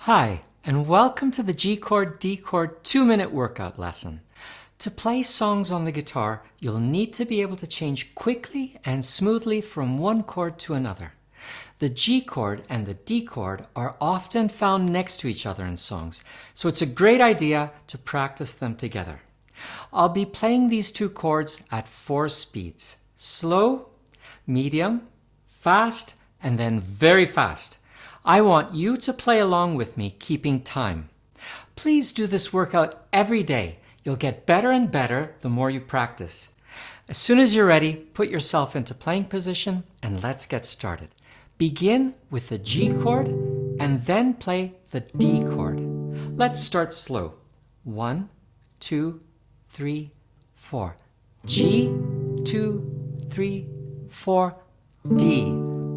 Hi, and welcome to the G chord, D chord 2-minute workout lesson. To play songs on the guitar, you'll need to be able to change quickly and smoothly from one chord to another. The G chord and the D chord are often found next to each other in songs, so it's a great idea to practice them together. I'll be playing these two chords at 4 speeds: slow, medium, fast, and then very fast. I want you to play along with me, keeping time. Please do this workout every day. You'll get better and better the more you practice. As soon as you're ready, put yourself into playing position and let's get started. Begin with the G chord and then play the D chord. Let's start slow. 1, 2, 3, 4. G, 2, 3, 4. D,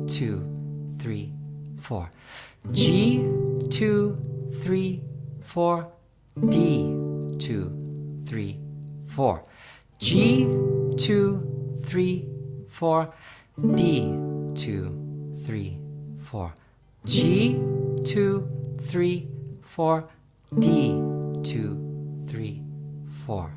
2, 3, 4. G, 2, 3, 4. D, 2, 3, 4. G, 2, 3, 4. D, 2, 3, 4. G, 2, 3, 4. D, 2, 3, 4.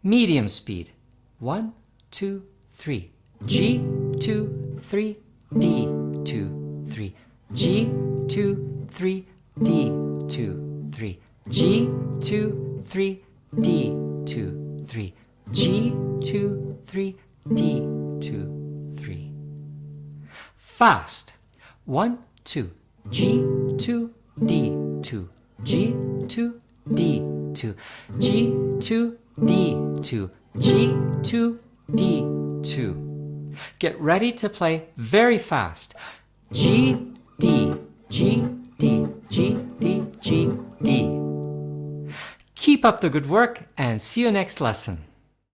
Medium speed. 1, 2, 3. G, 2, 3. D, 2, 3. G, 2, 3. D, 2, 3. G, 2, 3. D, 2, 3. G, 2, 3. D, 2, 3. Fast. 1, 2. G, 2, D, 2. G, 2, D, 2. G, 2, D, 2. G, 2, D, 2. Get ready to play very fast. G, D, G, D, G, D, G, D. Keep up the good work and see you next lesson.